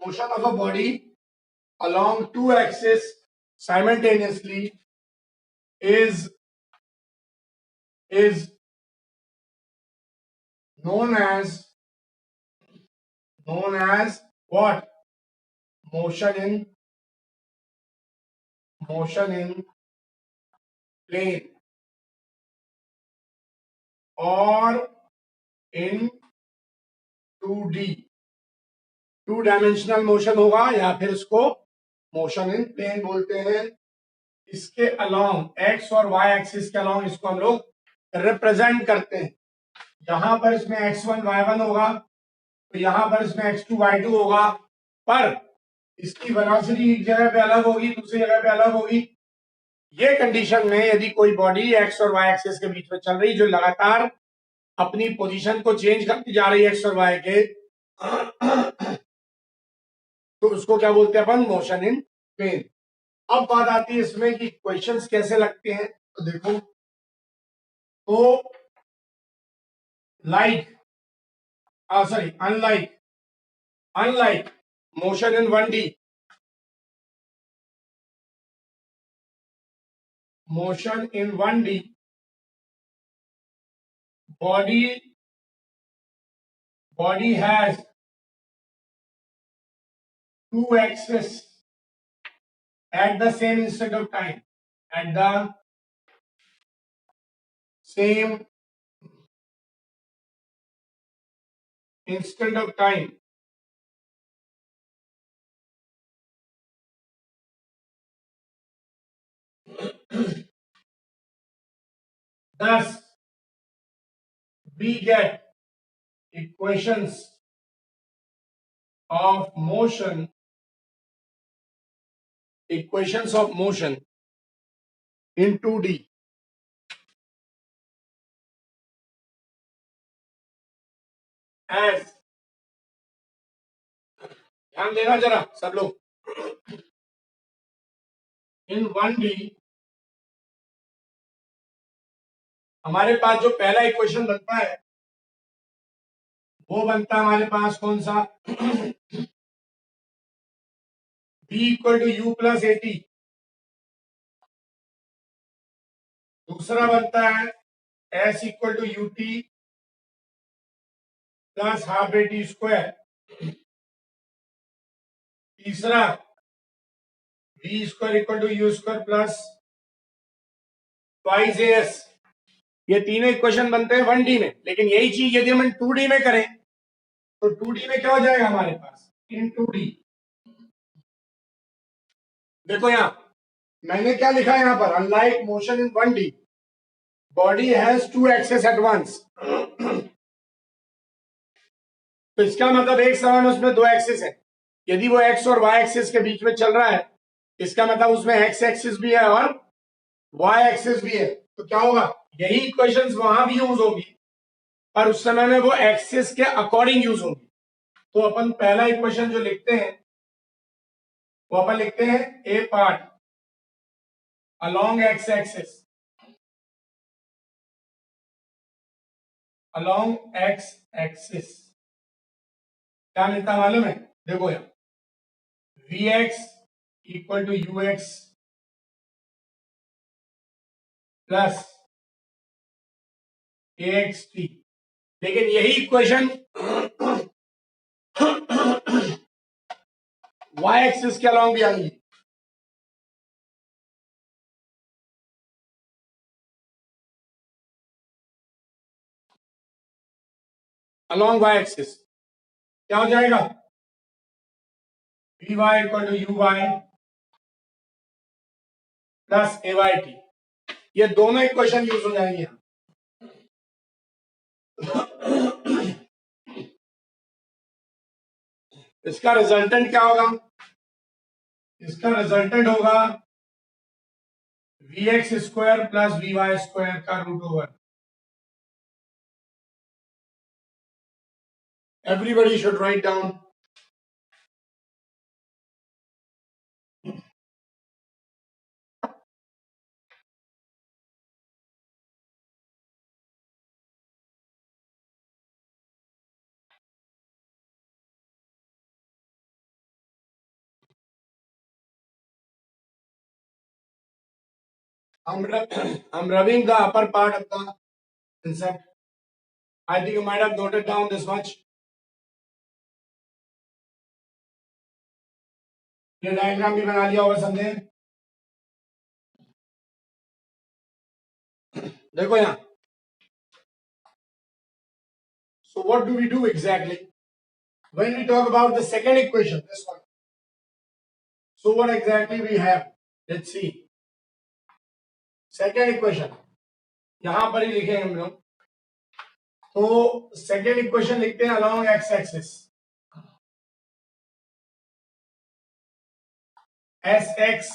motion of a body along two axes simultaneously is known as what? Motion in plane or in 2D, two dimensional motion होगा या फिर इसको motion in plane बोलते हैं। इसके along x और Y axis के along इसको हम लोग रिप्रेजेंट करते हैं। यहां पर इसमें x1 y1 होगा, तो यहां पर इसमें x2 y2 होगा, पर इसकी वेलोसिटी एक जगह पे अलग होगी, दूसरी जगह पे अलग होगी। ये कंडीशन में यदि कोई बॉडी x और y एक्सिस के बीच में चल रही जो लगातार अपनी पोजीशन को चेंज करती जा रही है x और y के, तो उसको क्या बोलते हैं अपन? Motion in plane. अब बात आती है इसमें कि क्वेश्चंस कैसे लगते हैं। तो देखो, तो unlike motion in 1D, motion in 1D, body has two axes at the same instant of time, at the same instant of time. Thus, we get equations of motion in 2D as, ध्यान देना जरा सब लोग, in 1D हमारे पास जो पहला equation बनता है वो बनता है हमारे पास कौन सा? b equal to u plus a t. दूसरा बनता है s equal to u t plus half a t square. तीसरा v square equal to u square plus twice s. ये तीनों इक्वेशन बनते हैं 1D में, लेकिन यही चीज यदि हम 2D में करें तो 2D में क्या हो जाएगा हमारे पास? इन 2D देखो यहां मैंने क्या लिखा है यहां पर? Unlike motion in 1D, body has to access at once. तो इसका मतलब एक समय में उसमें दो एक्सिस है। यदि वो एक्स और वाई एक्सिस के बीच में चल रहा है, इसका मतलब उसमें एक्स एक्सिस भी है और वाई एक्सिस भी है। तो क्या होगा? यही इक्वेशंस वहां भी यूज होगी, पर उस समय में वो एक्सिस के अकॉर्डिंग यूज होगी। तो अपन पहला इक्वेशन जो लिखते हैं वो अपन लिखते हैं ए पार्ट along x axis, क्या मिलता है मालूम है? देखो यार, vx equal to ux plus axt। लेकिन यही इक्वेशन y एक्सिस के अलॉन्ग भी आएंगी। अलॉन्ग y एक्सिस क्या हो जाएगा? vy equal to uy plus ayt। ये दोनों इक्वेशन यूज हो जाएंगे। इसका रिजल्टेंट क्या होगा? इसका रिजल्टेंट होगा vx square plus vy square का root over. Everybody should write down I'm rubbing the upper part of the concept. I think you might have noted down this much. ये diagram भी बना लिया होगा सबने. देखो यहाँ. So what do we do exactly when we talk about the second equation, this one? So what exactly we have? Let's see. Second equation यहां पर ही लिखेंगे हम लोग. तो सेकेंड इक्वेशन लिखते हैं along x axis. Sx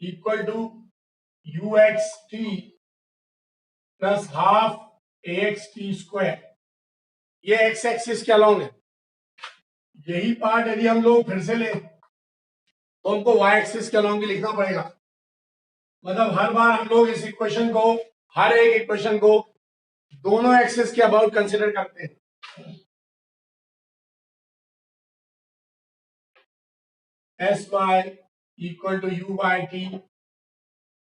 equal to uxt plus half axt square. ये x axis के along है. यही पार्ट यदि हम लोग फिर से ले तो हमको y एक्सिस के along भी लिखना पड़ेगा. मतलब हर बार हम लोग इस इक्वेशन को, हर एक इक्वेशन को दोनों एक्सिस के अबाउट कंसिडर करते हैं. sy equal to u by t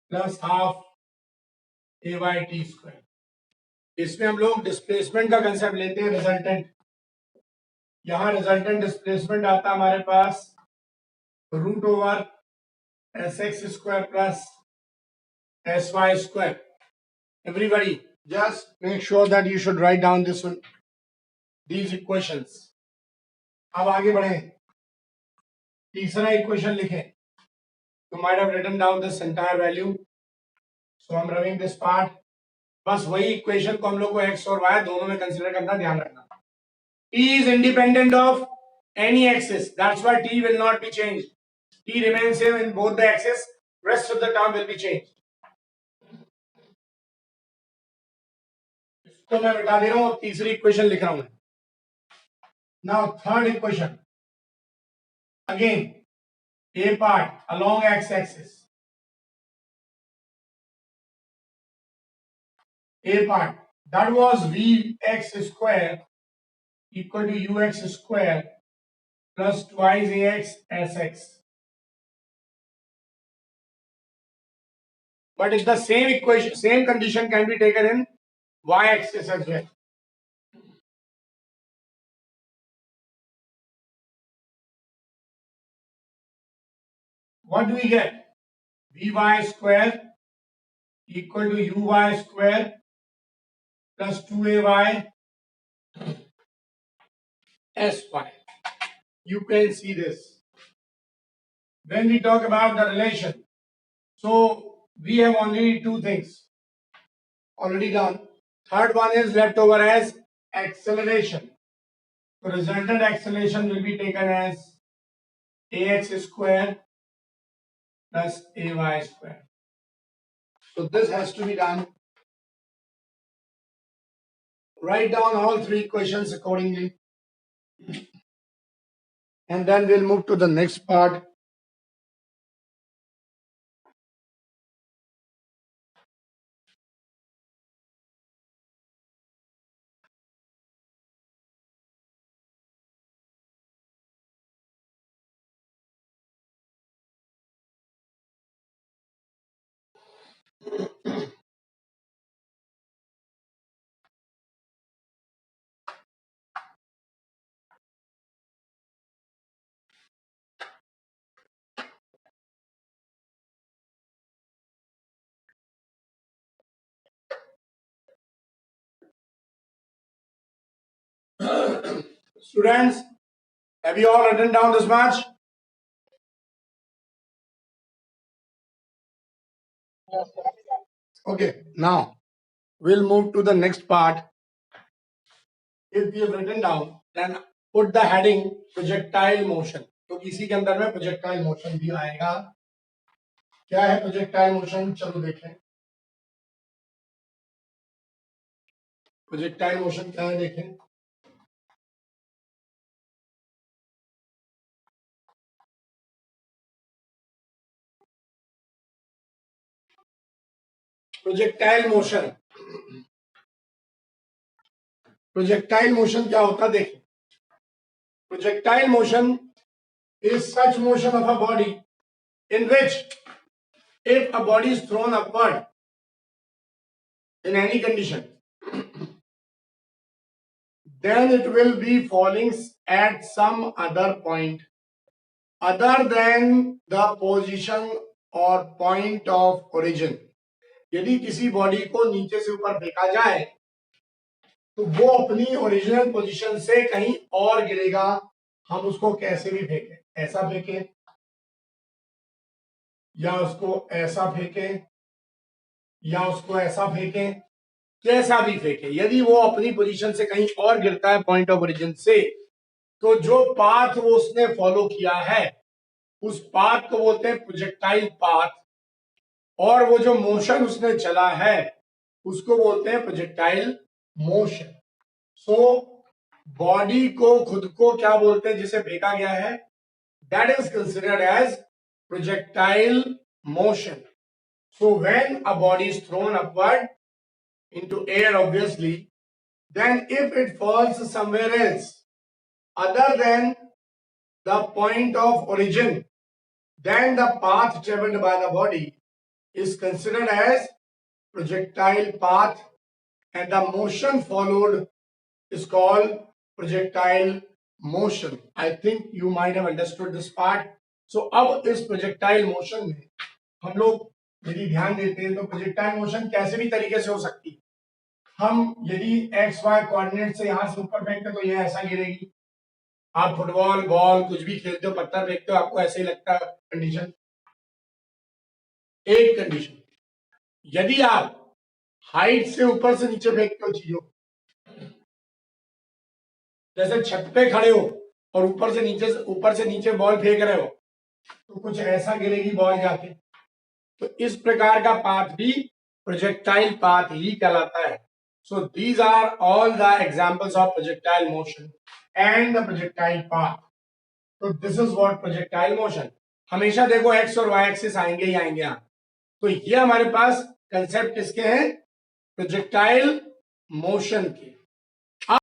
plus half a by t square. इसमें हम लोग डिस्प्लेसमेंट का कंसेप्ट लेते हैं, रिजल्टेंट. यहां रिजल्टेंट डिस्प्लेसमेंट आता है हमारे पास root over S X square plus S Y square. Everybody just make sure that you should write down this one, these equations. अब आगे बढ़े. तीसरा इक्वेशन लिखें. You might have written down this entire value, so I'm rubbing this part. बस वही equation को हम लोग को x और y दोनों में कंसीडर करना, ध्यान रखना. t is independent of any axis, that's why t will not be changed. t remains same in both the axes, rest of the term will be changed. इसको मैं मिटा दे रहा हूं, तीसरी इक्वेशन लिख रहा हूं. Now third equation, again a part along x axis. A part that was vx square equal to ux square plus twice ax sx. But if the same equation, same condition can be taken in y axis as well. What do we get? Vy square equal to uy square plus 2ay sy. You can see this. When we talk about the relation, so we have only two things already done. Third one is left over as acceleration. So resultant acceleration will be taken as ax square plus ay square. So this has to be done. Write down all three equations accordingly. And then we'll move to the next part. Students, have you all written down this much? Okay, now we'll move to the next part. If we have written down, then put the heading projectile motion. तो इसी के अंदर में projectile motion भी आएगा. क्या है projectile motion? चलो देखें. projectile motion क्या है देखें. projectile motion. projectile motion क्या होता देखें. projectile motion is such motion of a body in which if a body is thrown upward in any condition, then it will be falling at some other point other than the position or point of origin. यदि किसी body को नीचे से ऊपर फेंका जाए तो वो अपनी ओरिजिनल पोजीशन से कहीं और गिरेगा. हम उसको कैसे भी फेंके, ऐसा फेंके या उसको ऐसा फेंके या उसको ऐसा फेंके, कैसा भी फेंके, यदि वो अपनी पोजीशन से कहीं और गिरता है पॉइंट ऑफ ओरिजिन से, तो जो पाथ वो उसने फॉलो किया है उस पाथ को बोलते हैं प्रोजेक्टाइल पाथ, और वो जो मोशन उसने चला है उसको बोलते हैं प्रोजेक्टाइल मोशन. सो बॉडी को खुद को क्या बोलते हैं जिसे फेंका गया है, that is considered as projectile motion. So when a body is thrown upward into air, obviously, then if it falls somewhere else other than the point of origin, then the path traveled by the body is considered as projectile path and the motion followed is called projectile motion. I think you might have understood this part. So अब इस projectile motion में हम लोग यदि ध्यान देते हैं तो प्रोजेक्टाइल मोशन कैसे भी तरीके से हो सकती है. हम यदि एक्स वाई कोऑर्डिनेट से यहां से ऊपर फेंकते तो ये ऐसा गिरेगी. आप फुटबॉल बॉल कुछ भी खेलते हो, पत्थर फेंकते हो, आपको ऐसे ही लगता है. कंडीशन एक कंडीशन. यदि आप हाइट से ऊपर से नीचे फेंकते हो चीजों, जैसे छत पे खड़े हो और ऊपर से नीचे बॉल फेंक रहे हो तो कुछ ऐसा गिरेगी बॉल जाके. तो इस प्रकार का पाथ भी प्रोजेक्टाइल पाथ ही कहलाता है. So these are all the examples of projectile motion and the projectile path. तो this is what projectile motion. हमेशा देखो एक्स और वाई एक्सिस आएंगे ही आएंगे यहां. तो ये हमारे पास कंसेप्ट किसके हैं, प्रोजेक्टाइल मोशन के.